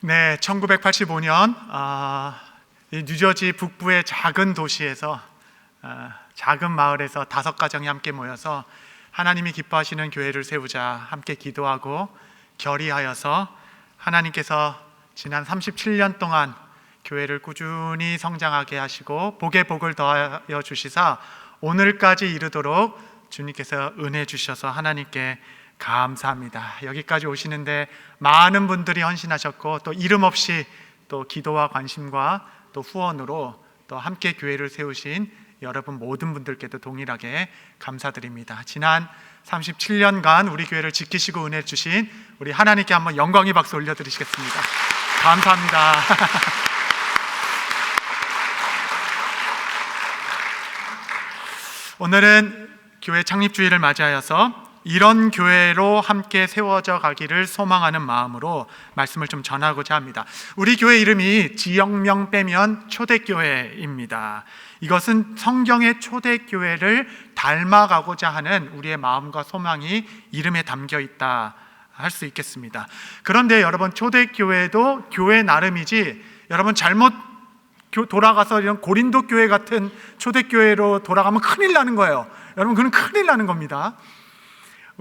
네, 1985년 이 뉴저지 북부의 작은 도시에서 작은 마을에서 5가정이 함께 모여서 하나님이 기뻐하시는 교회를 세우자 함께 기도하고 결의하여서 하나님께서 지난 37년 동안 교회를 꾸준히 성장하게 하시고 복에 복을 더하여 주시사 오늘까지 이르도록 주님께서 은혜 주셔서 하나님께 감사합니다. 여기까지 오시는데 많은 분들이 헌신하셨고 또 이름 없이 또 기도와 관심과 또 후원으로 또 함께 교회를 세우신 여러분 모든 분들께도 동일하게 감사드립니다. 지난 37년간 우리 교회를 지키시고 은혜 주신 우리 하나님께 한번 영광의 박수 올려드리시겠습니다. 감사합니다. 오늘은 교회 창립주일을 맞이하여서 이런 교회로 함께 세워져 가기를 소망하는 마음으로 말씀을 좀 전하고자 합니다. 우리 교회 이름이 지역명 빼면 초대교회입니다. 이것은 성경의 초대교회를 닮아가고자 하는 우리의 마음과 소망이 이름에 담겨 있다 할 수 있겠습니다. 그런데 여러분, 초대교회도 교회 나름이지 여러분 잘못 돌아가서 이런 고린도 교회 같은 초대교회로 돌아가면 큰일 나는 거예요. 여러분, 그건 큰일 나는 겁니다.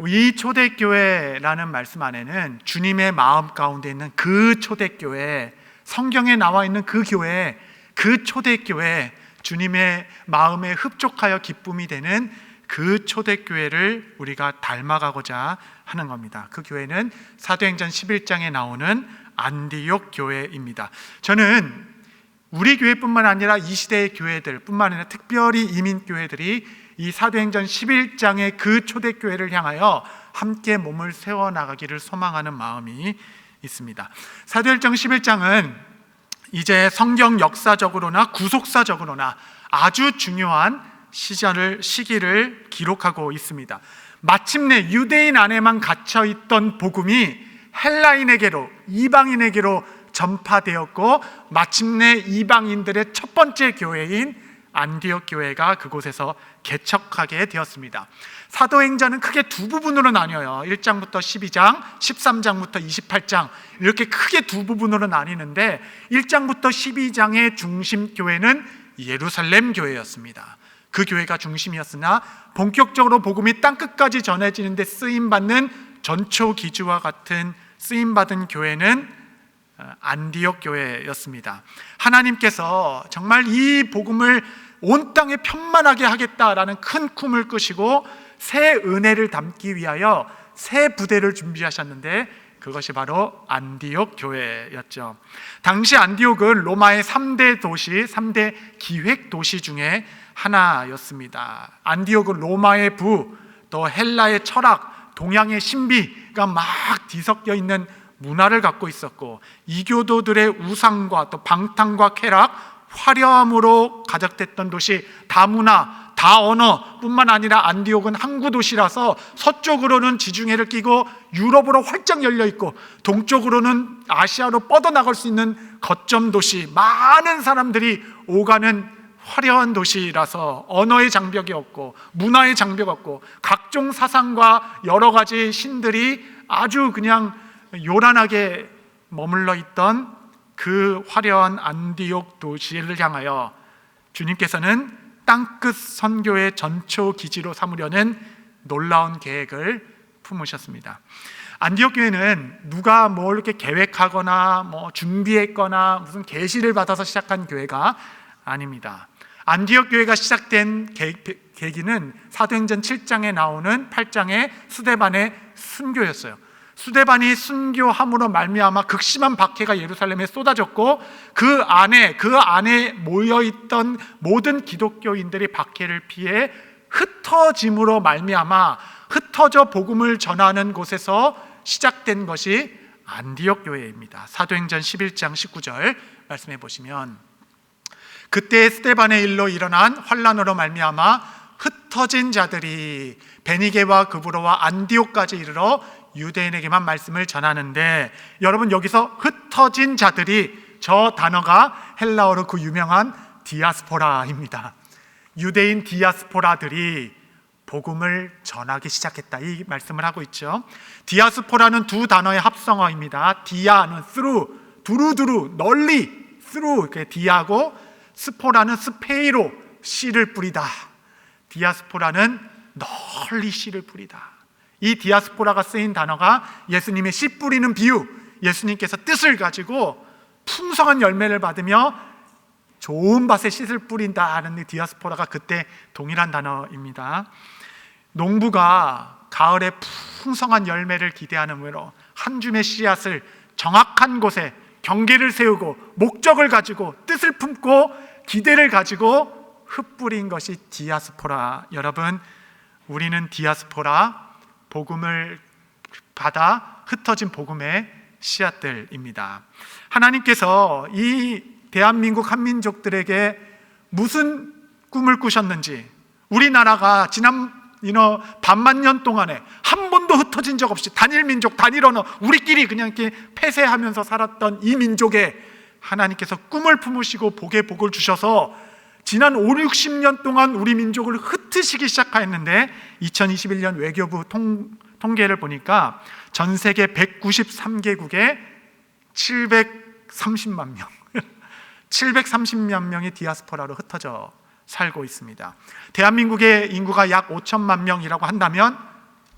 이 초대교회라는 말씀 안에는 주님의 마음 가운데 있는 그 초대교회, 성경에 나와 있는 그 교회, 그 초대교회, 주님의 마음에 흡족하여 기쁨이 되는 그 초대교회를 우리가 닮아가고자 하는 겁니다. 그 교회는 사도행전 11장에 나오는 안디옥 교회입니다. 저는 우리 교회뿐만 아니라 이 시대의 교회들 뿐만 아니라 특별히 이민교회들이 이 사도행전 11장의 그 초대교회를 향하여 함께 몸을 세워나가기를 소망하는 마음이 있습니다. 사도행전 11장은 이제 성경 역사적으로나 구속사적으로나 아주 중요한 시기를 기록하고 있습니다. 마침내 유대인 안에만 갇혀있던 복음이 헬라인에게로, 이방인에게로 전파되었고 마침내 이방인들의 첫 번째 교회인 안디옥 교회가 그곳에서 개척하게 되었습니다. 사도행전은 크게 두 부분으로 나뉘어요. 1장부터 12장, 13장부터 28장 이렇게 크게 두 부분으로 나뉘는데 1장부터 12장의 중심 교회는 예루살렘 교회였습니다. 그 교회가 중심이었으나 본격적으로 복음이 땅끝까지 전해지는 데 쓰임받는 전초기주와 같은 쓰임받은 교회는 안디옥 교회였습니다. 하나님께서 정말 이 복음을 온 땅에 편만하게 하겠다라는 큰 꿈을 꾸시고 새 은혜를 담기 위하여 새 부대를 준비하셨는데 그것이 바로 안디옥 교회였죠. 당시 안디옥은 로마의 3대 도시, 3대 기획 도시 중에 하나였습니다. 안디옥은 로마의 부, 또 헬라의 철학, 동양의 신비가 막 뒤섞여 있는 문화를 갖고 있었고 이교도들의 우상과 또 방탕과 쾌락, 화려함으로 가득했던 도시, 다문화, 다언어뿐만 아니라 안디옥은 항구 도시라서 서쪽으로는 지중해를 끼고 유럽으로 활짝 열려 있고 동쪽으로는 아시아로 뻗어나갈 수 있는 거점 도시, 많은 사람들이 오가는 화려한 도시라서 언어의 장벽이 없고 문화의 장벽이 없고 각종 사상과 여러 가지 신들이 아주 그냥 요란하게 머물러 있던 그 화려한 안디옥 도시를 향하여 주님께서는 땅끝 선교의 전초 기지로 삼으려는 놀라운 계획을 품으셨습니다. 안디옥 교회는 누가 뭘 이렇게 계획하거나 준비했거나 무슨 계시를 받아서 시작한 교회가 아닙니다. 안디옥 교회가 시작된 계기는 사도행전 7장에 나오는 8장의 스데반의 순교였어요. 스데반이 순교함으로 말미암아 극심한 박해가 예루살렘에 쏟아졌고 그 안에 모여있던 모든 기독교인들이 박해를 피해 흩어짐으로 말미암아 흩어져 복음을 전하는 곳에서 시작된 것이 안디옥 교회입니다. 사도행전 11장 19절 말씀해 보시면 그때 스데반의 일로 일어난 환난으로 말미암아 흩어진 자들이 베니게와 그브로와 안디옥까지 이르러 유대인에게만 말씀을 전하는데, 여러분 여기서 흩어진 자들이, 저 단어가 헬라어로 그 유명한 디아스포라입니다. 유대인 디아스포라들이 복음을 전하기 시작했다, 이 말씀을 하고 있죠. 디아스포라는 두 단어의 합성어입니다. 디아는 through, 두루두루 널리 through, 디하고 스포라는 스페이로 씨를 뿌리다. 디아스포라는 널리 씨를 뿌리다. 이 디아스포라가 쓰인 단어가 예수님의 씨 뿌리는 비유, 예수님께서 뜻을 가지고 풍성한 열매를 받으며 좋은 밭에 씨를 뿌린다 하는 디아스포라가 그때 동일한 단어입니다. 농부가 가을에 풍성한 열매를 기대하는 외로 한 줌의 씨앗을 정확한 곳에 경계를 세우고 목적을 가지고 뜻을 품고 기대를 가지고 흩뿌린 것이 디아스포라. 여러분, 우리는 디아스포라, 복음을 받아 흩어진 복음의 씨앗들입니다. 하나님께서 이 대한민국 한민족들에게 무슨 꿈을 꾸셨는지, 우리나라가 지난 반만 년 동안에 한 번도 흩어진 적 없이 단일 민족, 단일 언어, 우리끼리 그냥 이렇게 폐쇄하면서 살았던 이 민족에 하나님께서 꿈을 품으시고 복의 복을 주셔서 지난 5, 60년 동안 우리 민족을 흩으시기 시작하였는데 2021년 외교부 통계를 보니까 전 세계 193개국에 730만 명 730만 명이 디아스포라로 흩어져 살고 있습니다. 대한민국의 인구가 약 5천만 명이라고 한다면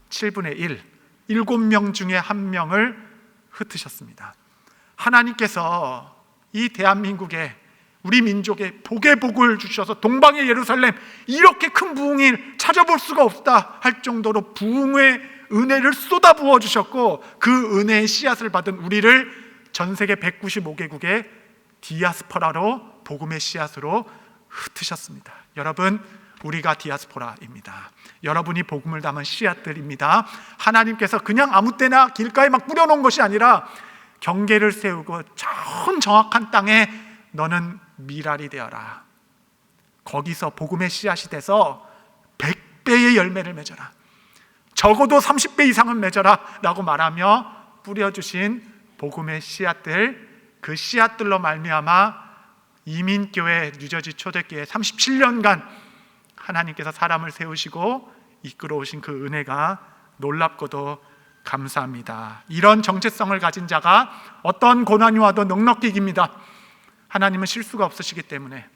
7분의 1, 7명 중에 1명을 흩으셨습니다. 하나님께서 이 대한민국에, 우리 민족에 복의 복을 주셔서 동방의 예루살렘, 이렇게 큰 부흥을 찾아볼 수가 없다 할 정도로 부흥의 은혜를 쏟아부어 주셨고, 그 은혜의 씨앗을 받은 우리를 전 세계 195개국의 디아스포라로, 복음의 씨앗으로 흩으셨습니다. 여러분, 우리가 디아스포라입니다. 여러분이 복음을 담은 씨앗들입니다. 하나님께서 그냥 아무 때나 길가에 막 뿌려놓은 것이 아니라 경계를 세우고 정확한 땅에 너는 미랄이 되어라. 거기서 복음의 씨앗이 돼서 100배의 열매를 맺어라. 적어도 30배 이상은 맺어라 라고 말하며 뿌려주신 복음의 씨앗들, 그 씨앗들로 말미암아 이민교회, 뉴저지 초대교회 37년간 하나님께서 사람을 세우시고 이끌어 오신 그 은혜가 놀랍고도 감사합니다. 이런 정체성을 가진 자가 어떤 고난이 와도 넉넉히 이깁니다. 하나님은 실수가 없으시기 때문에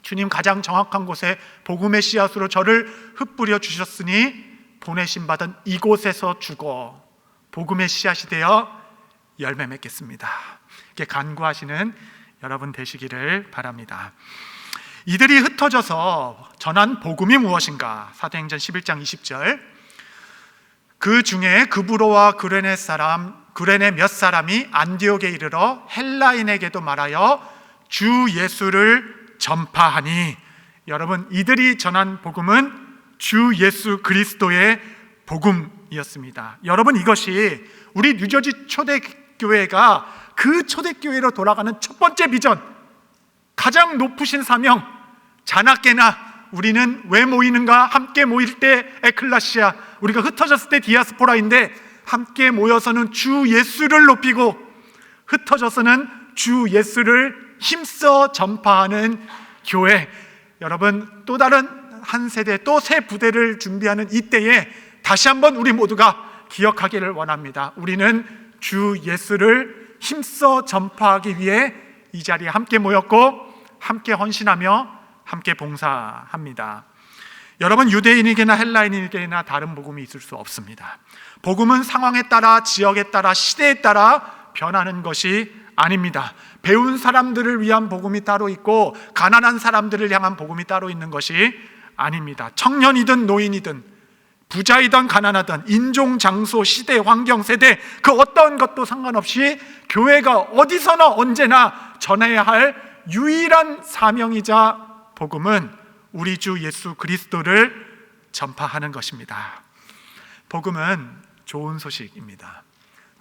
주님 가장 정확한 곳에 복음의 씨앗으로 저를 흩뿌려 주셨으니 보내심 받은 이곳에서 죽어 복음의 씨앗이 되어 열매 맺겠습니다. 이렇게 간구하시는 여러분 되시기를 바랍니다. 이들이 흩어져서 전한 복음이 무엇인가? 사도행전 11장 20절, 그 중에 그브로와 그레네 몇 사람이 안디옥에 이르러 헬라인에게도 말하여 주 예수를 전파하니. 여러분, 이들이 전한 복음은 주 예수 그리스도의 복음이었습니다. 여러분, 이것이 우리 뉴저지 초대교회가 그 초대교회로 돌아가는 첫 번째 비전, 가장 높으신 사명. 자나깨나 우리는 왜 모이는가? 함께 모일 때 에클라시아, 우리가 흩어졌을 때 디아스포라인데 함께 모여서는 주 예수를 높이고 흩어져서는 주 예수를 힘써 전파하는 교회. 여러분, 또 다른 한 세대, 또 새 부대를 준비하는 이때에 다시 한번 우리 모두가 기억하기를 원합니다. 우리는 주 예수를 힘써 전파하기 위해 이 자리에 함께 모였고 함께 헌신하며 함께 봉사합니다. 여러분, 유대인에게나 헬라인에게나 다른 복음이 있을 수 없습니다. 복음은 상황에 따라, 지역에 따라, 시대에 따라 변하는 것이 아닙니다. 배운 사람들을 위한 복음이 따로 있고 가난한 사람들을 향한 복음이 따로 있는 것이 아닙니다. 청년이든 노인이든 부자이든 가난하든 인종, 장소, 시대, 환경, 세대, 그 어떤 것도 상관없이 교회가 어디서나 언제나 전해야 할 유일한 사명이자 복음은 우리 주 예수 그리스도를 전파하는 것입니다. 복음은 좋은 소식입니다.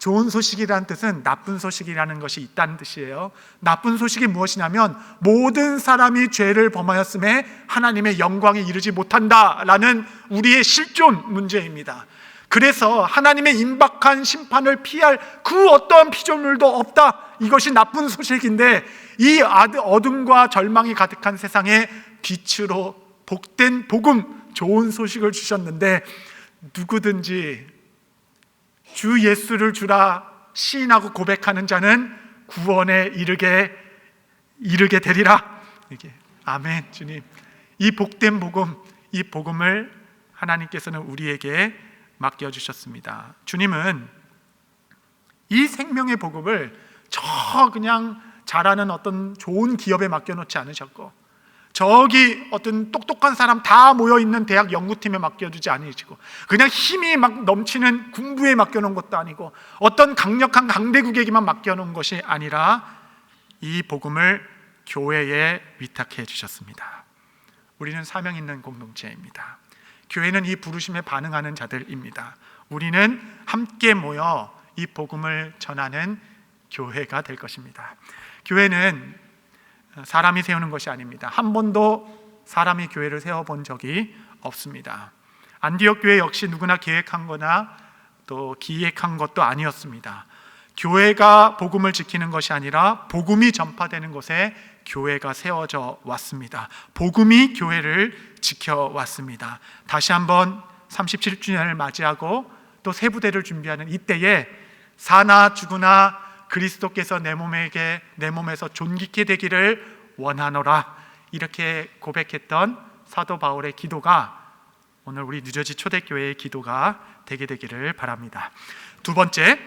좋은 소식이라는 뜻은 나쁜 소식이라는 것이 있다는 뜻이에요. 나쁜 소식이 무엇이냐면 모든 사람이 죄를 범하였음에 하나님의 영광에 이르지 못한다라는 우리의 실존 문제입니다. 그래서 하나님의 임박한 심판을 피할 그 어떠한 피조물도 없다, 이것이 나쁜 소식인데, 이 어둠과 절망이 가득한 세상에 빛으로 복된 복음, 좋은 소식을 주셨는데, 누구든지 주 예수를 주라 시인하고 고백하는 자는 구원에 이르게 되리라. 이게 아멘. 주님, 이 복된 복음, 이 복음을 하나님께서는 우리에게 맡겨주셨습니다. 주님은 이 생명의 복음을 저 그냥 잘하는 어떤 좋은 기업에 맡겨놓지 않으셨고, 저기 어떤 똑똑한 사람 다 모여있는 대학 연구팀에 맡겨두지 않으시고, 그냥 힘이 막 넘치는 군부에 맡겨놓은 것도 아니고, 어떤 강력한 강대국에게만 맡겨놓은 것이 아니라 이 복음을 교회에 위탁해 주셨습니다. 우리는 사명 있는 공동체입니다. 교회는 이 부르심에 반응하는 자들입니다. 우리는 함께 모여 이 복음을 전하는 교회가 될 것입니다. 교회는 사람이 세우는 것이 아닙니다. 한 번도 사람이 교회를 세워본 적이 없습니다. 안디옥 교회 역시 누구나 계획한 거나 또 기획한 것도 아니었습니다. 교회가 복음을 지키는 것이 아니라 복음이 전파되는 곳에 교회가 세워져 왔습니다. 복음이 교회를 지켜왔습니다. 다시 한번 37주년을 맞이하고 또 새 부대를 준비하는 이때에 사나 죽으나 그리스도께서 내 몸에서 존귀케 되기를 원하노라, 이렇게 고백했던 사도 바울의 기도가 오늘 우리 뉴저지 초대교회의 기도가 되기를 바랍니다. 두 번째,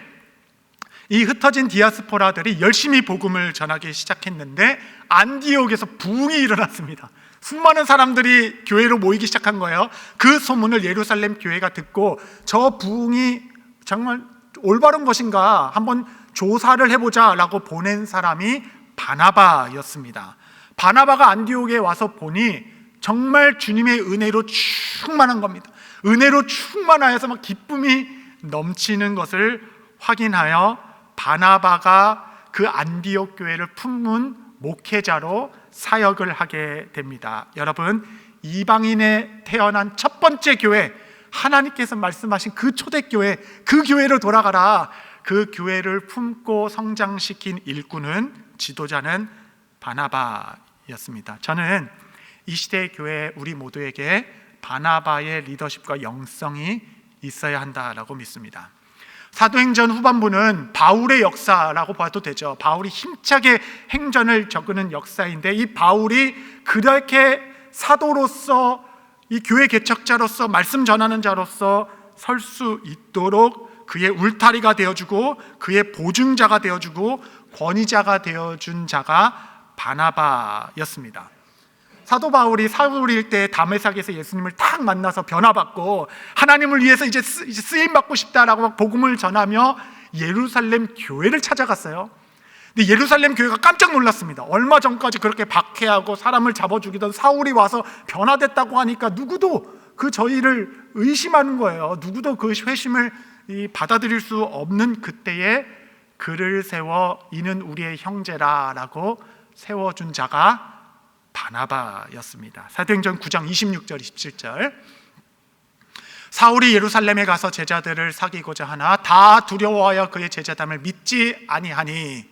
이 흩어진 디아스포라들이 열심히 복음을 전하기 시작했는데 안디옥에서 부흥이 일어났습니다. 수많은 사람들이 교회로 모이기 시작한 거예요. 그 소문을 예루살렘 교회가 듣고 저 부흥이 정말 올바른 것인가 한번 조사를 해보자 라고 보낸 사람이 바나바였습니다. 바나바가 안디옥에 와서 보니 정말 주님의 은혜로 충만한 겁니다. 은혜로 충만하여서 막 기쁨이 넘치는 것을 확인하여 바나바가 그 안디옥 교회를 품은 목회자로 사역을 하게 됩니다. 여러분, 이방인에 태어난 첫 번째 교회, 하나님께서 말씀하신 그 초대교회, 그 교회로 돌아가라. 그 교회를 품고 성장시킨 일꾼은, 지도자는 바나바였습니다. 저는 이 시대의 교회 우리 모두에게 바나바의 리더십과 영성이 있어야 한다라고 믿습니다. 사도행전 후반부는 바울의 역사라고 봐도 되죠. 바울이 힘차게 행전을 적으는 역사인데, 이 바울이 그렇게 사도로서, 이 교회 개척자로서, 말씀 전하는 자로서 설 수 있도록 그의 울타리가 되어주고 그의 보증자가 되어주고 권위자가 되어준 자가 바나바였습니다. 사도 바울이 사울일 때 다메섹에서 예수님을 딱 만나서 변화받고 하나님을 위해서 이제 쓰임받고 싶다라고 막 복음을 전하며 예루살렘 교회를 찾아갔어요. 근데 예루살렘 교회가 깜짝 놀랐습니다. 얼마 전까지 그렇게 박해하고 사람을 잡아 죽이던 사울이 와서 변화됐다고 하니까 누구도 그 저희를 의심하는 거예요. 누구도 그 회심을 받아들일 수 없는 그때에 그를 세워 이는 우리의 형제라라고 세워준 자가 바나바였습니다. 사도행전 9장 26절 27절, 사울이 예루살렘에 가서 제자들을 사귀고자 하나 다 두려워하여 그의 제자됨을 믿지 아니하니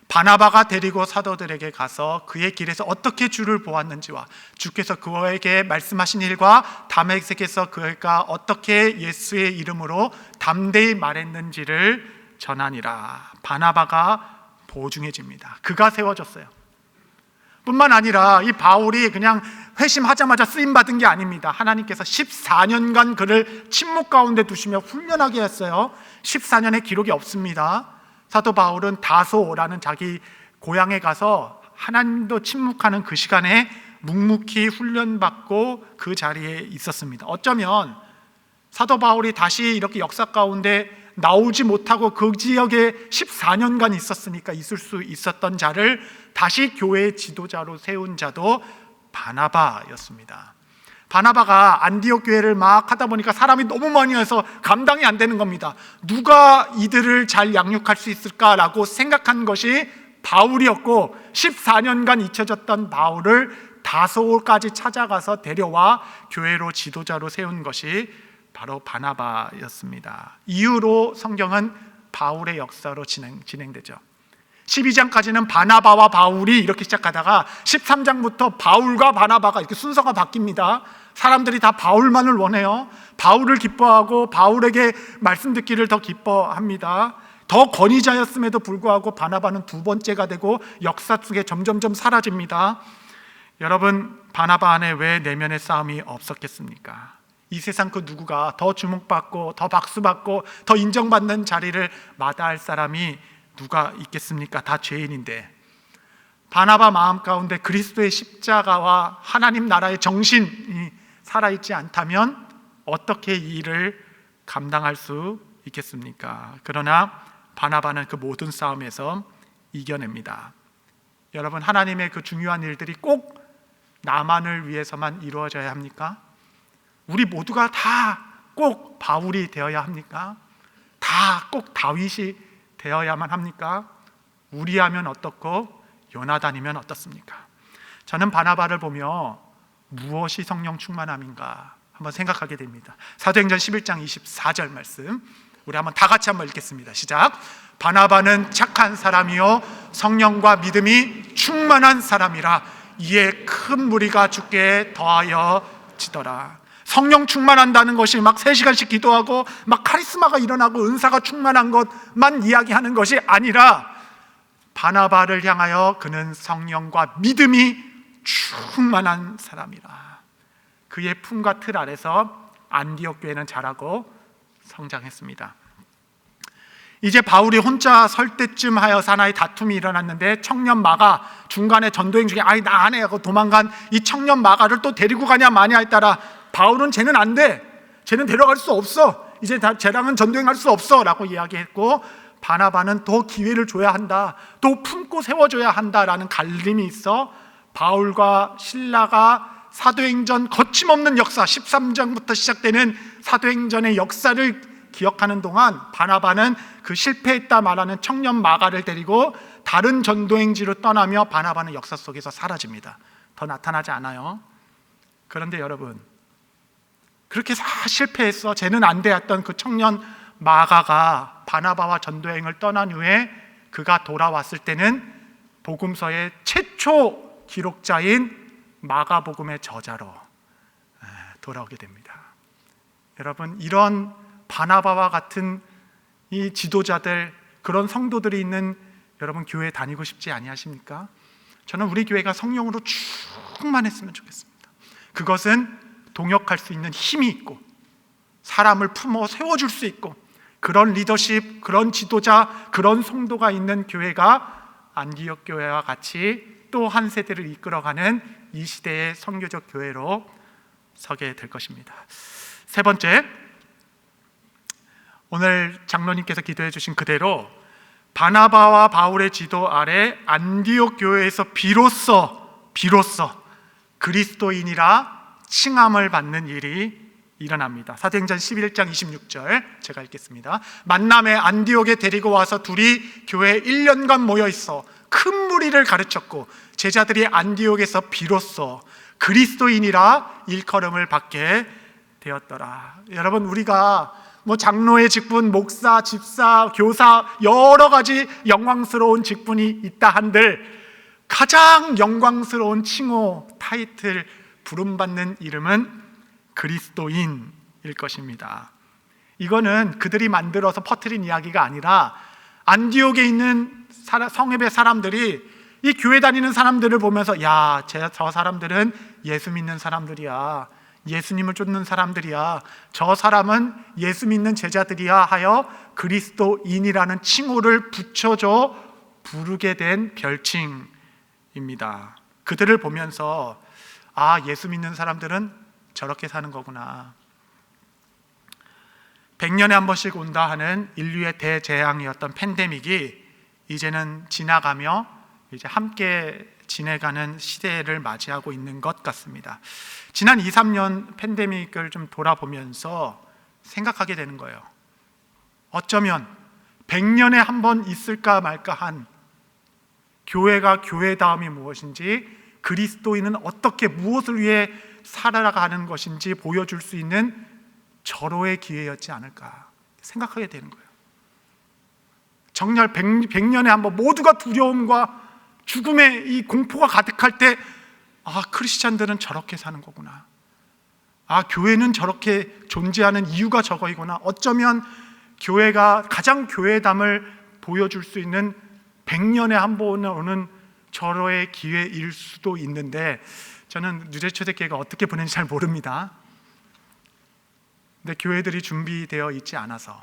바나바가 데리고 사도들에게 가서 그의 길에서 어떻게 주를 보았는지와 주께서 그에게 말씀하신 일과 다메섹에서 그가 어떻게 예수의 이름으로 담대히 말했는지를 전하니라. 바나바가 보증해집니다. 그가 세워졌어요. 뿐만 아니라 이 바울이 그냥 회심하자마자 쓰임받은 게 아닙니다. 하나님께서 14년간 그를 침묵 가운데 두시며 훈련하게 했어요. 14년의 기록이 없습니다. 사도 바울은 다소라는 자기 고향에 가서 하나님도 침묵하는 그 시간에 묵묵히 훈련받고 그 자리에 있었습니다. 어쩌면 사도 바울이 다시 이렇게 역사 가운데 나오지 못하고 그 지역에 14년간 있었으니까 있을 수 있었던 자를 다시 교회의 지도자로 세운 자도 바나바였습니다. 바나바가 안디옥 교회를 막 하다 보니까 사람이 너무 많이 와서 감당이 안 되는 겁니다. 누가 이들을 잘 양육할 수 있을까라고 생각한 것이 바울이었고, 14년간 잊혀졌던 바울을 다소까지 찾아가서 데려와 교회로 지도자로 세운 것이 바로 바나바였습니다. 이후로 성경은 바울의 역사로 진행되죠. 12장까지는 바나바와 바울이 이렇게 시작하다가 13장부터 바울과 바나바가 이렇게 순서가 바뀝니다. 사람들이 다 바울만을 원해요. 바울을 기뻐하고 바울에게 말씀 듣기를 더 기뻐합니다. 더 권위자였음에도 불구하고 바나바는 두 번째가 되고 역사 속에 점점점 사라집니다. 여러분, 바나바 안에 왜 내면의 싸움이 없었겠습니까? 이 세상 그 누구가 더 주목받고 더 박수받고 더 인정받는 자리를 마다할 사람이 누가 있겠습니까? 다 죄인인데. 바나바 마음 가운데 그리스도의 십자가와 하나님 나라의 정신이 살아있지 않다면 어떻게 이 일을 감당할 수 있겠습니까? 그러나 바나바는 그 모든 싸움에서 이겨냅니다. 여러분, 하나님의 그 중요한 일들이 꼭 나만을 위해서만 이루어져야 합니까? 우리 모두가 다 꼭 바울이 되어야 합니까? 다 꼭 다윗이 되어야만 합니까? 우리하면 어떻고 요나단이면 어떻습니까? 저는 바나바를 보며 무엇이 성령 충만함인가 한번 생각하게 됩니다. 사도행전 11장 24절 말씀 우리 한번 다 같이 한번 읽겠습니다. 시작. 바나바는 착한 사람이요 성령과 믿음이 충만한 사람이라 이에 큰 무리가 주께 더하여 지더라. 성령 충만한다는 것이 막 3시간씩 기도하고 막 카리스마가 일어나고 은사가 충만한 것만 이야기하는 것이 아니라 바나바를 향하여 그는 성령과 믿음이 충만한 사람이라. 그의 품과 틀 아래서 안디옥 교회는 자라고 성장했습니다. 이제 바울이 혼자 설 때쯤 하여 사나이 다툼이 일어났는데 청년 마가 중간에 전도행 중에 아이 나 안 해 하고 도망간 이 청년 마가를 또 데리고 가냐 마냐에 따라 바울은 쟤는 안 돼, 쟤는 데려갈 수 없어, 이제 쟤랑은 전도행할 수 없어 라고 이야기했고, 바나바는 더 기회를 줘야 한다, 또 품고 세워줘야 한다라는 갈림이 있어 바울과 실라가 사도행전 거침없는 역사 13장부터 시작되는 사도행전의 역사를 기억하는 동안 바나바는 그 실패했다 말하는 청년 마가를 데리고 다른 전도행지로 떠나며 바나바는 역사 속에서 사라집니다. 더 나타나지 않아요. 그런데 여러분, 그렇게 다 실패했어, 쟤는 안 되었던 그 청년 마가가 바나바와 전도행을 떠난 후에 그가 돌아왔을 때는 복음서의 최초 기록자인 마가복음의 저자로 돌아오게 됩니다. 여러분, 이런 바나바와 같은 이 지도자들, 그런 성도들이 있는 여러분 교회 다니고 싶지 아니하십니까? 저는 우리 교회가 성령으로 충만했으면 좋겠습니다. 그것은 동역할 수 있는 힘이 있고 사람을 품어 세워줄 수 있고 그런 리더십, 그런 지도자, 그런 성도가 있는 교회가 안디옥 교회와 같이 또 한 세대를 이끌어가는 이 시대의 선교적 교회로 서게 될 것입니다. 세 번째, 오늘 장로님께서 기도해 주신 그대로 바나바와 바울의 지도 아래 안디옥 교회에서 비로소 그리스도인이라 칭함을 받는 일이 일어납니다. 사도행전 11장 26절 제가 읽겠습니다. 만남에 안디옥에 데리고 와서 둘이 교회에 1년간 모여 있어 큰 무리를 가르쳤고 제자들이 안디옥에서 비로소 그리스도인이라 일컬음을 받게 되었더라. 여러분, 우리가 장로의 직분, 목사, 집사, 교사 여러 가지 영광스러운 직분이 있다 한들 가장 영광스러운 칭호, 타이틀, 부름받는 이름은 그리스도인일 것입니다. 이거는 그들이 만들어서 퍼뜨린 이야기가 아니라 안디옥에 있는 성읍의 사람들이 이 교회 다니는 사람들을 보면서 야, 저 사람들은 예수 믿는 사람들이야, 예수님을 쫓는 사람들이야, 저 사람은 예수 믿는 제자들이야 하여 그리스도인이라는 칭호를 붙여줘 부르게 된 별칭입니다. 그들을 보면서 아, 예수 믿는 사람들은 저렇게 사는 거구나. 100년에 한 번씩 온다 하는 인류의 대재앙이었던 팬데믹이 이제는 지나가며 이제 함께 지내가는 시대를 맞이하고 있는 것 같습니다. 지난 2, 3년 팬데믹을 좀 돌아보면서 생각하게 되는 거예요. 어쩌면 100년에 한 번 있을까 말까 한 교회가 교회다움이 무엇인지, 그리스도인은 어떻게 무엇을 위해 살아가는 것인지 보여줄 수 있는 절호의 기회였지 않을까 생각하게 되는 거예요. 정말 100년에 한 번 모두가 두려움과 죽음의 이 공포가 가득할 때 아, 크리스찬들은 저렇게 사는 거구나, 아, 교회는 저렇게 존재하는 이유가 저거이구나, 어쩌면 교회가 가장 교회담을 보여줄 수 있는 100년에 한 번 오는 절호의 기회일 수도 있는데 저는 뉴제초대교회가 어떻게 보내는지 잘 모릅니다. 근데 교회들이 준비되어 있지 않아서,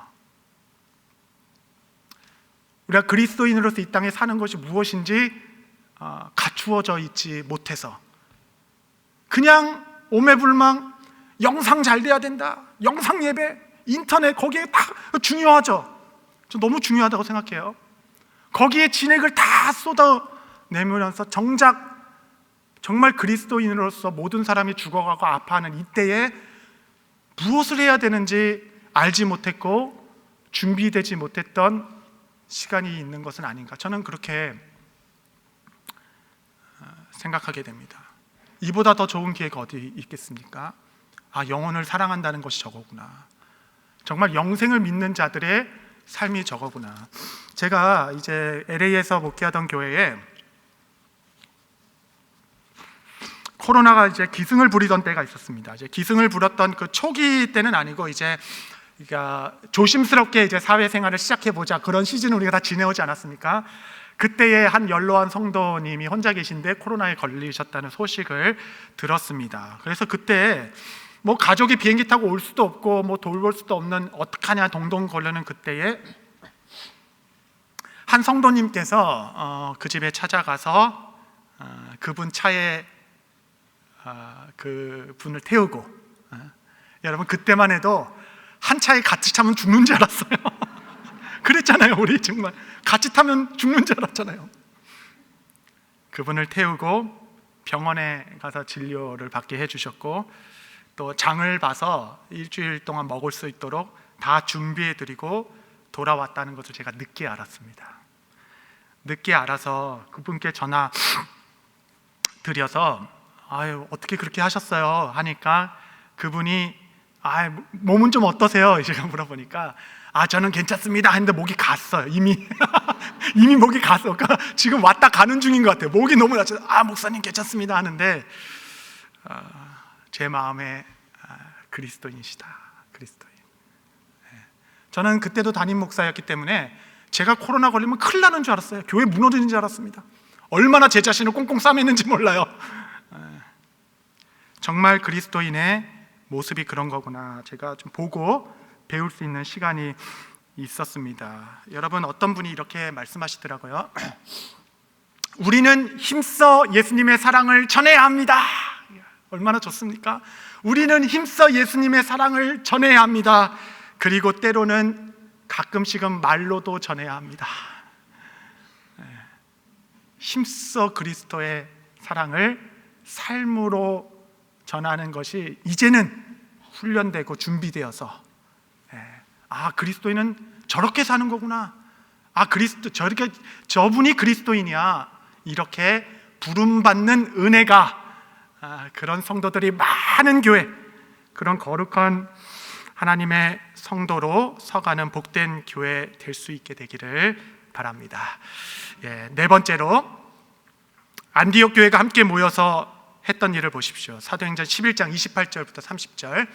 우리가 그리스도인으로서 이 땅에 사는 것이 무엇인지 갖추어져 있지 못해서 그냥 오매불망 영상 잘 돼야 된다, 영상 예배, 인터넷, 거기에 다 중요하죠. 저 너무 중요하다고 생각해요. 거기에 진액을 다 쏟아내면서 정작 정말 그리스도인으로서 모든 사람이 죽어가고 아파하는 이때에 무엇을 해야 되는지 알지 못했고 준비되지 못했던 시간이 있는 것은 아닌가, 저는 그렇게 생각하게 됩니다. 이보다 더 좋은 기회가 어디 있겠습니까? 영혼을 사랑한다는 것이 저거구나, 정말 영생을 믿는 자들의 삶이 저거구나. 제가 이제 LA에서 목회하던 교회에 코로나가 이제 기승을 부리던 때가 있었습니다. 이제 기승을 부렸던 그 초기 때는 아니고 이제 그러니까 조심스럽게 이제 사회생활을 시작해 보자, 그런 시즌을 우리가 다 지내오지 않았습니까? 그때에 한 연로한 성도님이 혼자 계신데 코로나에 걸리셨다는 소식을 들었습니다. 그래서 그때 뭐 가족이 비행기 타고 올 수도 없고 뭐 돌볼 수도 없는 어떡하냐 동동 걸려는 그때에 한 성도님께서 그 집에 찾아가서 그분 차에 그 분을 태우고, 여러분 그때만 해도 한 차에 같이 타면 죽는 줄 알았어요. 그랬잖아요. 우리 정말 같이 타면 죽는 줄 알았잖아요. 그분을 태우고 병원에 가서 진료를 받게 해주셨고, 또 장을 봐서 일주일 동안 먹을 수 있도록 다 준비해드리고 돌아왔다는 것을 제가 늦게 알았습니다. 늦게 알아서 그분께 전화 드려서 어떻게 그렇게 하셨어요? 하니까 그분이 몸은 좀 어떠세요? 제가 물어보니까 저는 괜찮습니다 했는데 목이 갔어요. 이미 이미 목이 갔어. 그러니까 지금 왔다 가는 중인 것 같아요. 목이 너무 낮아서 목사님 괜찮습니다 하는데 제 마음에 그리스도인이시다. 그리스도인. 저는 그때도 담임 목사였기 때문에 제가 코로나 걸리면 큰일 나는 줄 알았어요. 교회 무너지는 줄 알았습니다. 얼마나 제 자신을 꽁꽁 싸맸는지 몰라요. 정말 그리스도인의 모습이 그런 거구나, 제가 좀 보고 배울 수 있는 시간이 있었습니다. 여러분, 어떤 분이 이렇게 말씀하시더라고요. 우리는 힘써 예수님의 사랑을 전해야 합니다. 얼마나 좋습니까? 우리는 힘써 예수님의 사랑을 전해야 합니다. 그리고 때로는 가끔씩은 말로도 전해야 합니다. 힘써 그리스도의 사랑을 삶으로 전하는 것이 이제는 훈련되고 준비되어서 그리스도인은 저렇게 사는 거구나, 저분이 그리스도인이야, 이렇게 부름받는 은혜가 그런 성도들이 많은 교회, 그런 거룩한 하나님의 성도로 서가는 복된 교회 될 수 있게 되기를 바랍니다. 네 번째로 안디옥 교회가 함께 모여서 했던 일을 보십시오. 사도행전 11장 28절부터 30절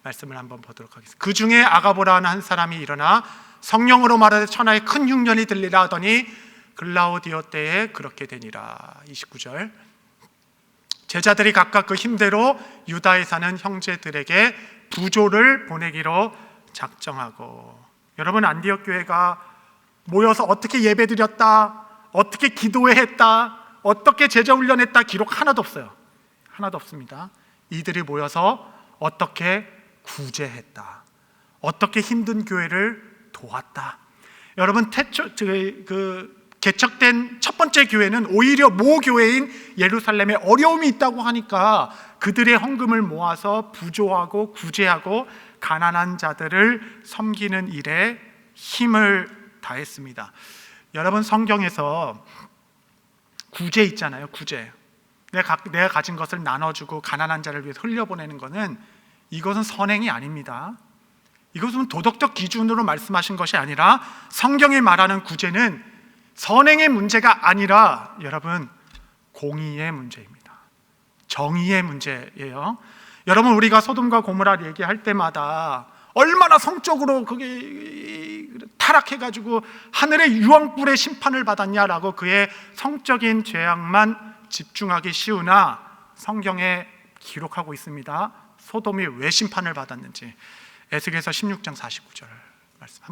말씀을 한번 보도록 하겠습니다. 그 중에 아가보라는 한 사람이 일어나 성령으로 말하되 천하에 큰 흉년이 들리라 하더니 글라우디오 때에 그렇게 되니라. 29절 제자들이 각각 그 힘대로 유다에 사는 형제들에게 부조를 보내기로 작정하고, 여러분 안디옥 교회가 모여서 어떻게 예배드렸다, 어떻게 기도했다, 어떻게 제자훈련했다 기록 하나도 없어요. 하나도 없습니다. 이들이 모여서 어떻게 구제했다, 어떻게 힘든 교회를 도왔다. 여러분 개척된 첫 번째 교회는 오히려 모교회인 예루살렘에 어려움이 있다고 하니까 그들의 헌금을 모아서 부조하고 구제하고 가난한 자들을 섬기는 일에 힘을 다했습니다. 여러분 성경에서 구제 있잖아요. 구제. 내가 가진 것을 나눠주고 가난한 자를 위해서 흘려보내는 것은, 이것은 선행이 아닙니다. 이것은 도덕적 기준으로 말씀하신 것이 아니라 성경이 말하는 구제는 선행의 문제가 아니라 여러분 공의의 문제입니다. 정의의 문제예요. 여러분 우리가 소돔과 고모라 얘기할 때마다 얼마나 성적으로 그게 타락해가지고 하늘의 유황불의 심판을 받았냐라고 그의 성적인 죄악만 집중하기 쉬우나 성경에 기록하고 있습니다. 소돔이 왜 심판을 받았는지. 에스겔서 16장 49절 말씀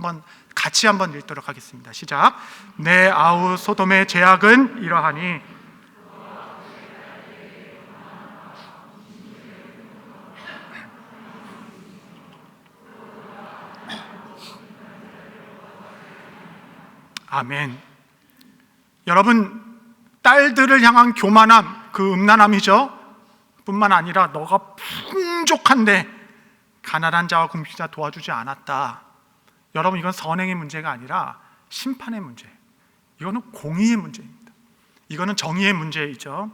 같이 한번 읽도록 하겠습니다. 시작. 내 아우 소돔의 죄악은 이러하니 아멘. 여러분, 딸들을 향한 교만함, 그 음란함이죠. 뿐만 아니라 너가 풍족한데 가난한 자와 굶주린 자 도와주지 않았다. 여러분, 이건 선행의 문제가 아니라 심판의 문제. 이거는 공의의 문제입니다. 이거는 정의의 문제이죠.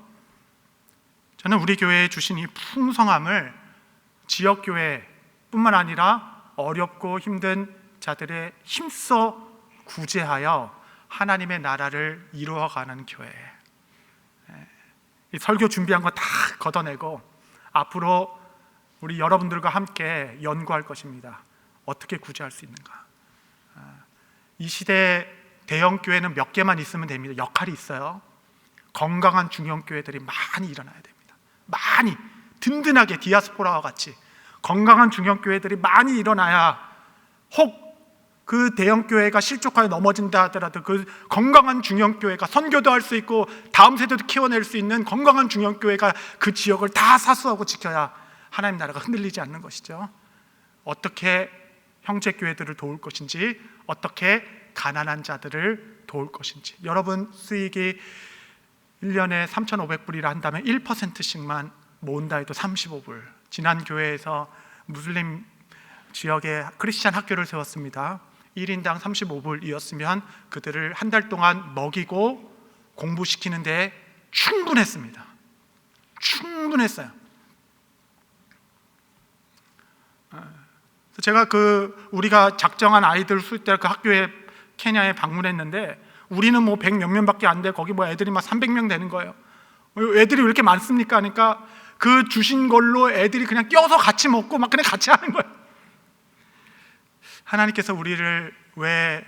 저는 우리 교회에 주신 이 풍성함을 지역교회뿐만 아니라 어렵고 힘든 자들의 힘써 구제하여 하나님의 나라를 이루어가는 교회. 이 설교 준비한 거 다 걷어내고 앞으로 우리 여러분들과 함께 연구할 것입니다. 어떻게 구제할 수 있는가. 이 시대 대형 교회는 몇 개만 있으면 됩니다. 역할이 있어요. 건강한 중형 교회들이 많이 일어나야 됩니다. 많이 든든하게 디아스포라와 같이 건강한 중형 교회들이 많이 일어나야, 혹 그 대형 교회가 실족하여 넘어진다 하더라도 그 건강한 중형 교회가 선교도 할 수 있고 다음 세대도 키워낼 수 있는 건강한 중형 교회가 그 지역을 다 사수하고 지켜야 하나님 나라가 흔들리지 않는 것이죠. 어떻게 형제 교회들을 도울 것인지, 어떻게 가난한 자들을 도울 것인지. 여러분, 수익이 1년에 3,500불이라 한다면 1%씩만 모은다 해도 35불. 지난 교회에서 무슬림 지역에 크리스찬 학교를 세웠습니다. 1인당 35불이었으면 그들을 한 달 동안 먹이고 공부시키는데 충분했습니다. 충분했어요. 제가 우리가 작정한 아이들 술 때 그 학교에 케냐에 방문했는데 우리는 뭐 100 몇 명밖에 안 돼. 거기 뭐 애들이 막 300명 되는 거예요. 애들이 왜 이렇게 많습니까? 하니까 그 주신 걸로 애들이 그냥 껴서 같이 먹고 막 그냥 같이 하는 거예요. 하나님께서 우리를 왜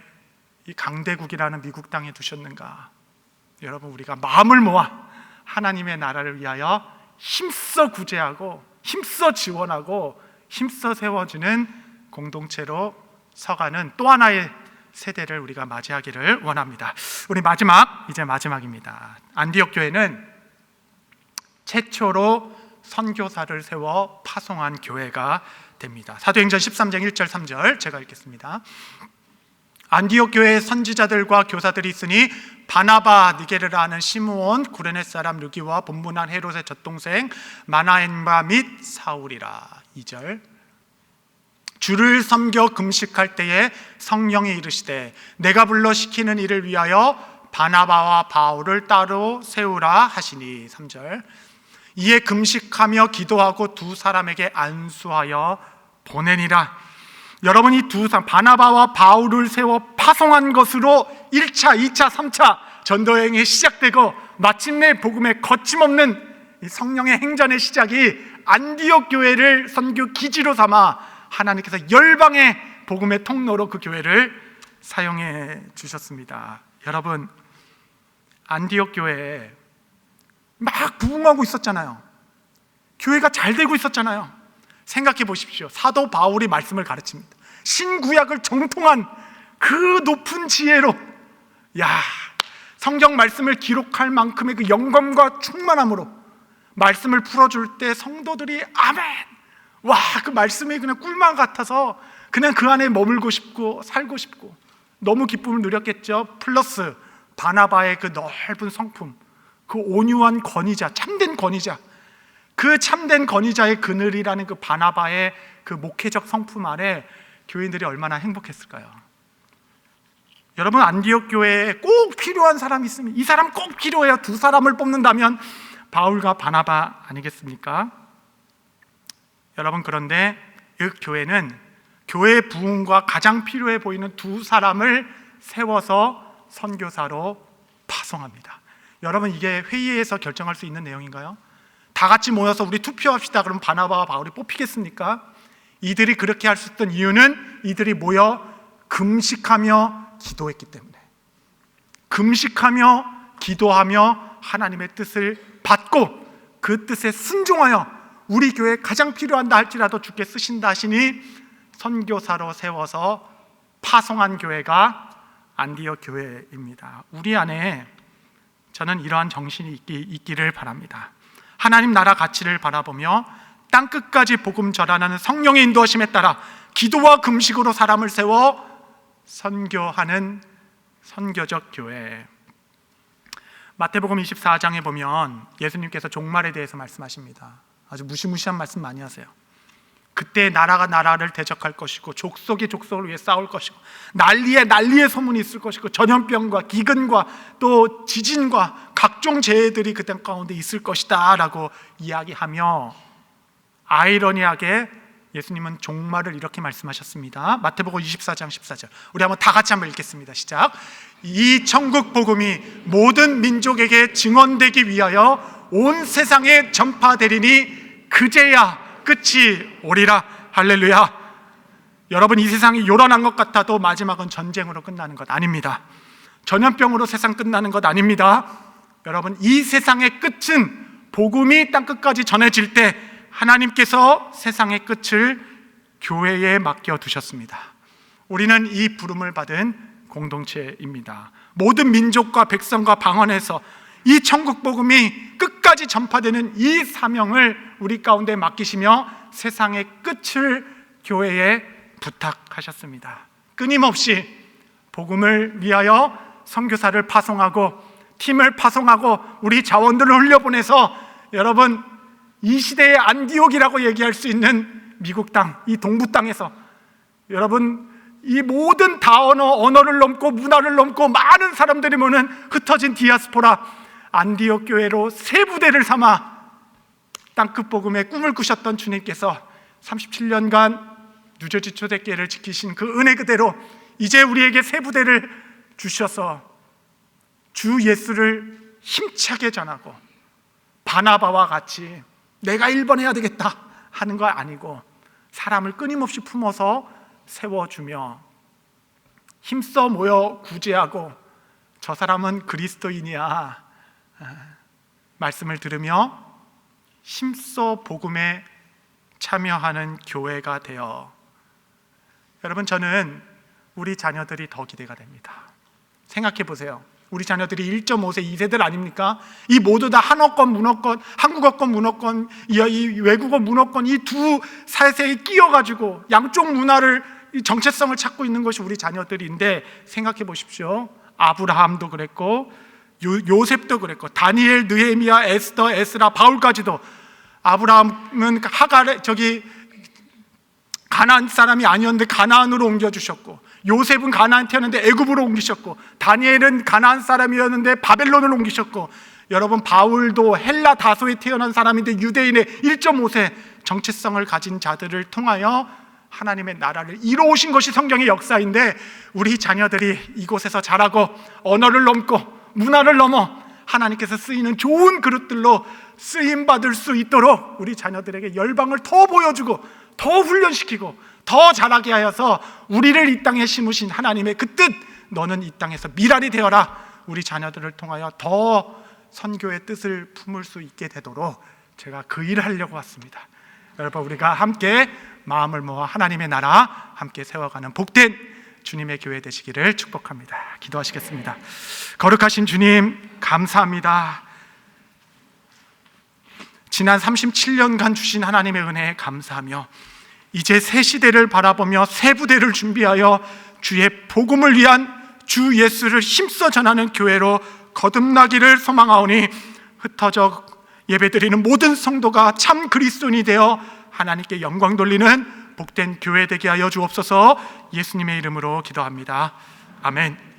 이 강대국이라는 미국 땅에 두셨는가? 여러분, 우리가 마음을 모아 하나님의 나라를 위하여 힘써 구제하고 힘써 지원하고 힘써 세워주는 공동체로 서가는 또 하나의 세대를 우리가 맞이하기를 원합니다. 우리 이제 마지막입니다. 안디옥 교회는 최초로 선교사를 세워 파송한 교회가 됩니다. 사도행전 13장 1절 3절 제가 읽겠습니다. 안디옥 교회에 선지자들과 교사들이 있으니 바나바, 니게르라는 시므온, 구레네 사람 르기와 본분한 헤롯의 젖동생 마나엔바 및 사울이라. 2절. 주를 섬겨 금식할 때에 성령이 이르시되 내가 불러 시키는 일을 위하여 바나바와 바울을 따로 세우라 하시니. 3절. 이에 금식하며 기도하고 두 사람에게 안수하여 보내니라. 여러분, 이 두 사람 바나바와 바울을 세워 파송한 것으로 1차, 2차, 3차 전도여행이 시작되고 마침내 복음의 거침없는 이 성령의 행전의 시작이 안디옥 교회를 선교 기지로 삼아 하나님께서 열방의 복음의 통로로 그 교회를 사용해 주셨습니다. 여러분, 안디옥 교회에 막 부흥하고 있었잖아요. 교회가 잘 되고 있었잖아요. 생각해 보십시오. 사도 바울이 말씀을 가르칩니다. 신구약을 정통한 그 높은 지혜로, 성경 말씀을 기록할 만큼의 그 영감과 충만함으로 말씀을 풀어줄 때 성도들이 아멘! 그 말씀이 그냥 꿀맛 같아서 그냥 그 안에 머물고 싶고 살고 싶고 너무 기쁨을 누렸겠죠. 플러스 바나바의 그 넓은 성품, 그 온유한 권위자, 참된 권위자, 그 참된 권위자의 그늘이라는 그 바나바의 그 목회적 성품 아래 교인들이 얼마나 행복했을까요? 여러분, 안디옥 교회에 꼭 필요한 사람이 있으면 이 사람 꼭 필요해요. 두 사람을 뽑는다면 바울과 바나바 아니겠습니까? 여러분, 그런데 그 교회는 교회의 부흥과 가장 필요해 보이는 두 사람을 세워서 선교사로 파송합니다. 여러분, 이게 회의에서 결정할 수 있는 내용인가요? 다 같이 모여서 우리 투표합시다. 그럼 바나바와 바울이 뽑히겠습니까? 이들이 그렇게 할 수 있던 이유는 이들이 모여 금식하며 기도했기 때문에, 금식하며 기도하며 하나님의 뜻을 받고 그 뜻에 순종하여 우리 교회에 가장 필요한다 할지라도 주께 쓰신다 하시니 선교사로 세워서 파송한 교회가 안디옥 교회입니다. 우리 안에 저는 이러한 정신이 있기를 바랍니다. 하나님 나라 가치를 바라보며 땅끝까지 복음 전하는 성령의 인도하심에 따라 기도와 금식으로 사람을 세워 선교하는 선교적 교회. 마태복음 24장에 보면 예수님께서 종말에 대해서 말씀하십니다. 아주 무시무시한 말씀 많이 하세요. 그때 나라가 나라를 대적할 것이고 족속이 족속을 위해 싸울 것이고 난리에 소문이 있을 것이고 전염병과 기근과 또 지진과 각종 재해들이 그 땅 가운데 있을 것이다 라고 이야기하며, 아이러니하게 예수님은 종말을 이렇게 말씀하셨습니다. 마태복음 24장 14절, 우리 한번 다 같이 한번 읽겠습니다. 시작. 이 천국 복음이 모든 민족에게 증언되기 위하여 온 세상에 전파되리니 그제야 끝이 오리라. 할렐루야. 여러분, 이 세상이 요란한 것 같아도 마지막은 전쟁으로 끝나는 것 아닙니다. 전염병으로 세상 끝나는 것 아닙니다. 여러분, 이 세상의 끝은 복음이 땅끝까지 전해질 때 하나님께서 세상의 끝을 교회에 맡겨두셨습니다. 우리는 이 부름을 받은 공동체입니다. 모든 민족과 백성과 방언에서 이 천국 복음이 끝까지 전파되는 이 사명을 우리 가운데 맡기시며 세상의 끝을 교회에 부탁하셨습니다. 끊임없이 복음을 위하여 선교사를 파송하고 팀을 파송하고 우리 자원들을 흘려보내서, 여러분, 이 시대의 안디옥이라고 얘기할 수 있는 미국 땅, 이 동부 땅에서 여러분 이 모든 언어를 넘고 문화를 넘고 많은 사람들이 모는 흩어진 디아스포라 안디옥 교회로 새 부대를 삼아 땅끝 복음의 꿈을 꾸셨던 주님께서 37년간 뉴저지 초대교회를 지키신 그 은혜 그대로 이제 우리에게 새 부대를 주셔서 주 예수를 힘차게 전하고, 바나바와 같이 내가 1번 해야 되겠다 하는 거 아니고 사람을 끊임없이 품어서 세워주며 힘써 모여 구제하고 저 사람은 그리스도인이야 말씀을 들으며 힘써 복음에 참여하는 교회가 되어, 여러분, 저는 우리 자녀들이 더 기대가 됩니다. 생각해 보세요. 우리 자녀들이 1.5세 2세들 아닙니까? 이 모두 다 한어권, 문어권, 한국어권, 문어권, 이 외국어, 문어권, 이 두 사세에 끼어가지고 양쪽 문화를, 정체성을 찾고 있는 것이 우리 자녀들인데, 생각해 보십시오. 아브라함도 그랬고 요셉도 그랬고 다니엘, 느헤미야, 에스더, 에스라, 바울까지도. 아브라함은 가나안 사람이 아니었는데 가나안으로 옮겨주셨고, 요셉은 가나안 태어났는데 애굽으로 옮기셨고, 다니엘은 가나안 사람이었는데 바벨론을 옮기셨고, 여러분, 바울도 헬라 다소에 태어난 사람인데 유대인의 1.5세 정체성을 가진 자들을 통하여 하나님의 나라를 이루어오신 것이 성경의 역사인데, 우리 자녀들이 이곳에서 자라고 언어를 넘고 문화를 넘어 하나님께서 쓰이는 좋은 그릇들로 쓰임받을 수 있도록 우리 자녀들에게 열방을 더 보여주고 더 훈련시키고 더 자라게 하여서 우리를 이 땅에 심으신 하나님의 그 뜻, 너는 이 땅에서 미랄이 되어라, 우리 자녀들을 통하여 더 선교의 뜻을 품을 수 있게 되도록 제가 그 일을 하려고 왔습니다. 여러분, 우리가 함께 마음을 모아 하나님의 나라 함께 세워가는 복된 주님의 교회 되시기를 축복합니다. 기도하시겠습니다. 거룩하신 주님, 감사합니다. 지난 37년간 주신 하나님의 은혜에 감사하며 이제 새 시대를 바라보며 새 부대를 준비하여 주의 복음을 위한 주 예수를 힘써 전하는 교회로 거듭나기를 소망하오니, 흩어져 예배드리는 모든 성도가 참 그리스도인이 되어 하나님께 영광 돌리는 복된 교회 되게 하여 주옵소서. 예수님의 이름으로 기도합니다. 아멘.